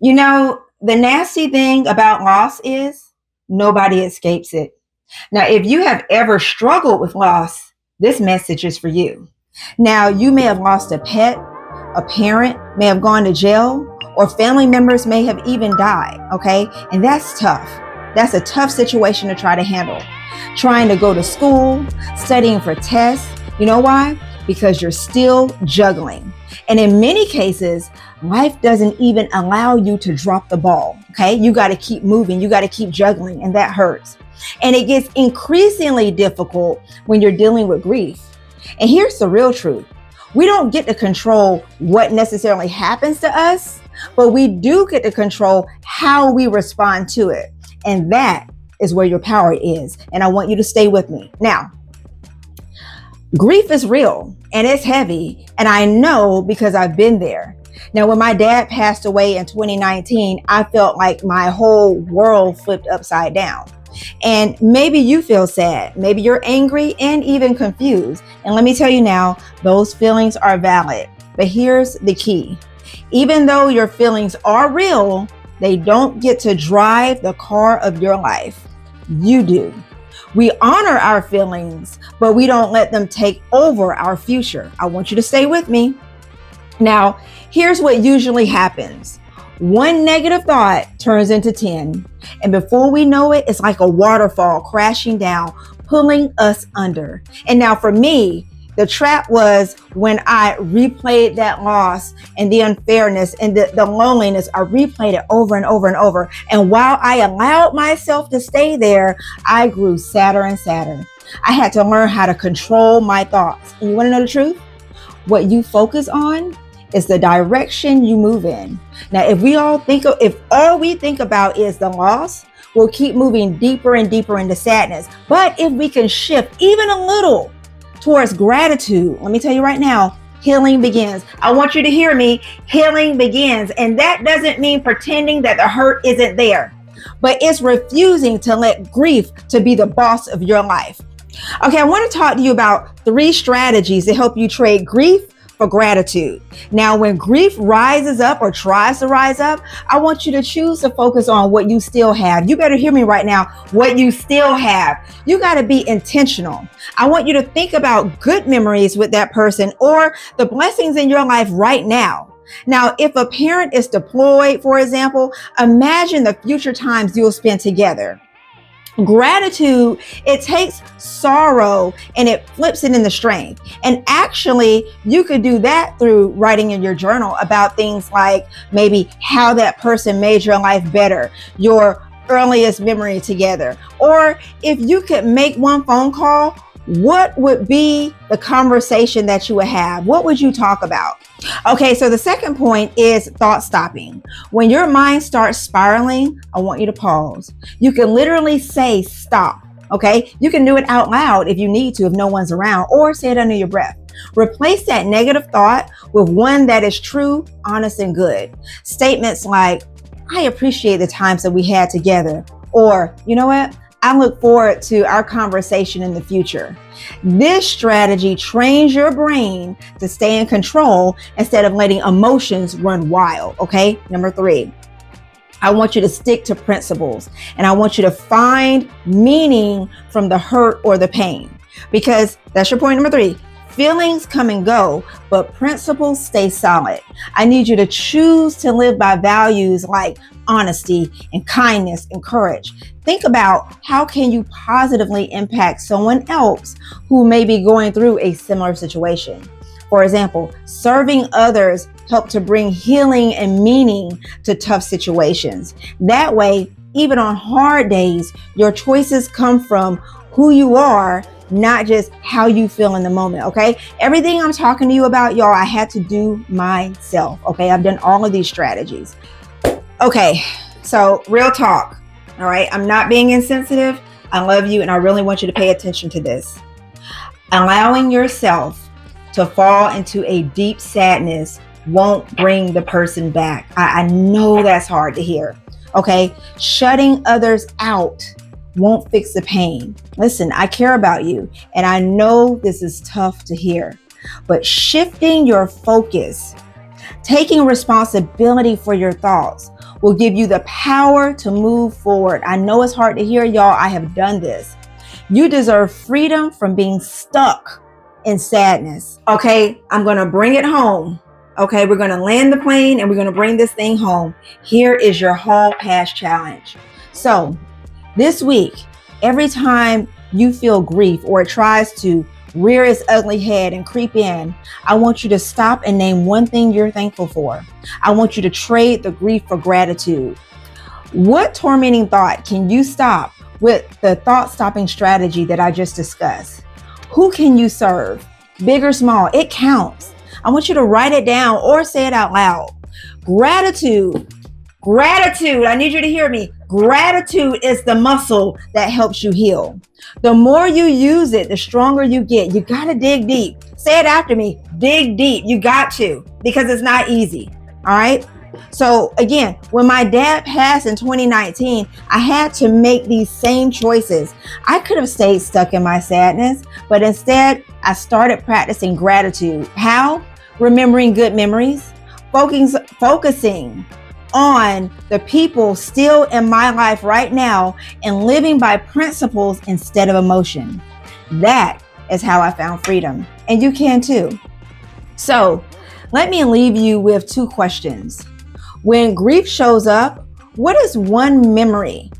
You know, the nasty thing about loss is nobody escapes it. Now, if you have ever struggled with loss, this message is for you. Now, you may have lost a pet, a parent may have gone to jail, or family members may have even died, okay? And that's tough. That's a tough situation to try to handle. Trying to go to school, studying for tests. You know why? Because you're still juggling. And in many cases, life doesn't even allow you to drop the ball, okay? You got to keep moving. You got to keep juggling, and that hurts. And it gets increasingly difficult when you're dealing with grief. And here's the real truth. We don't get to control what necessarily happens to us, but we do get to control how we respond to it. And that is where your power is. And I want you to stay with me. Now, grief is real and it's heavy. And I know because I've been there. Now, when my dad passed away in 2019, I felt like my whole world flipped upside down. And maybe you feel sad, maybe you're angry and even confused. And let me tell you now, those feelings are valid. But here's the key. Even though your feelings are real, they don't get to drive the car of your life. You do. We honor our feelings, but we don't let them take over our future. I want you to stay with me. Now, here's what usually happens. One negative thought turns into 10. And before we know it, it's like a waterfall crashing down, pulling us under. And now for me, the trap was when I replayed that loss and the unfairness and the loneliness. I replayed it over and over and over. And while I allowed myself to stay there, I grew sadder and sadder. I had to learn how to control my thoughts. And you want to know the truth? What you focus on is the direction you move in. Now, if all we think about is the loss, we'll keep moving deeper and deeper into sadness. But if we can shift even a little towards gratitude, let me tell you right now, healing begins. I want you to hear me. Healing begins. And that doesn't mean pretending that the hurt isn't there, but it's refusing to let grief to be the boss of your life. Okay, I want to talk to you about 3 strategies to help you trade grief for gratitude. Now, when grief rises up or tries to rise up, I want you to choose to focus on what you still have. You better hear me right now. What you still have. You got to be intentional. I want you to think about good memories with that person or the blessings in your life right now. Now, if a parent is deployed, for example, imagine the future times you'll spend together. Gratitude, it takes sorrow and it flips it into strength. And actually, you could do that through writing in your journal about things like maybe how that person made your life better, your earliest memory together. Or if you could make one phone call, what would be the conversation that you would have? What would you talk about? Okay, so the second point is thought stopping. When your mind starts spiraling, I want you to pause. You can literally say stop, okay? You can do it out loud if you need to, if no one's around, or say it under your breath. Replace that negative thought with one that is true, honest, and good. Statements like, I appreciate the times that we had together, or, you know what? I look forward to our conversation in the future. This strategy trains your brain to stay in control instead of letting emotions run wild, okay? Number 3, I want you to stick to principles and I want you to find meaning from the hurt or the pain, because that's your point number 3. Feelings come and go, but principles stay solid. I need you to choose to live by values like honesty and kindness and courage. Think about how can you positively impact someone else who may be going through a similar situation. For example, serving others help to bring healing and meaning to tough situations. That way, even on hard days, your choices come from who you are, not just how you feel in the moment, okay? Everything I'm talking to you about, y'all, I had to do myself, okay? I've done all of these strategies. Okay, so real talk, all right? I'm not being insensitive. I love you, and I really want you to pay attention to this. Allowing yourself to fall into a deep sadness won't bring the person back. I know that's hard to hear, okay? Shutting others out won't fix the pain. Listen, I care about you, and I know this is tough to hear, but shifting your focus Taking responsibility for your thoughts will give you the power to move forward. I know it's hard to hear, y'all. I have done this. You deserve freedom from being stuck in sadness. Okay, I'm going to bring it home. Okay, we're going to land the plane and we're going to bring this thing home. Here is your Hall Pass challenge. So this week, every time you feel grief or it tries to rear its ugly head and creep in, I want you to stop and name one thing you're thankful for. I want you to trade the grief for gratitude. What tormenting thought can you stop with the thought stopping strategy that I just discussed? Who can you serve? Big or small, it counts. I want you to write it down or say it out loud. Gratitude. Gratitude. I need you to hear me. Gratitude is the muscle that helps you heal. The more you use it, the stronger you get. You got to dig deep. Say it after me. Dig deep. You got to, because it's not easy. All right. So again, when my dad passed in 2019, I had to make these same choices. I could have stayed stuck in my sadness, but instead I started practicing gratitude. How? Remembering good memories, focusing on the people still in my life right now, and living by principles instead of emotion. That is how I found freedom, and you can too. So let me leave you with two questions. When grief shows up, what is one memory,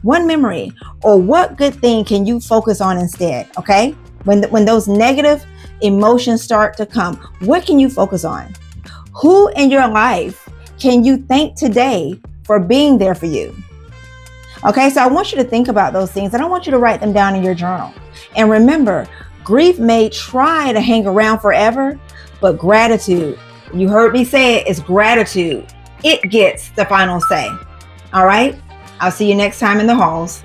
or what good thing can you focus on instead? Okay, when those negative emotions start to come, what can you focus on? Who in your life can you thank today for being there for you? Okay, so I want you to think about those things, and I want you to write them down in your journal. And remember, grief may try to hang around forever, but gratitude, you heard me say it, is gratitude. It gets the final say. All right, I'll see you next time in the halls.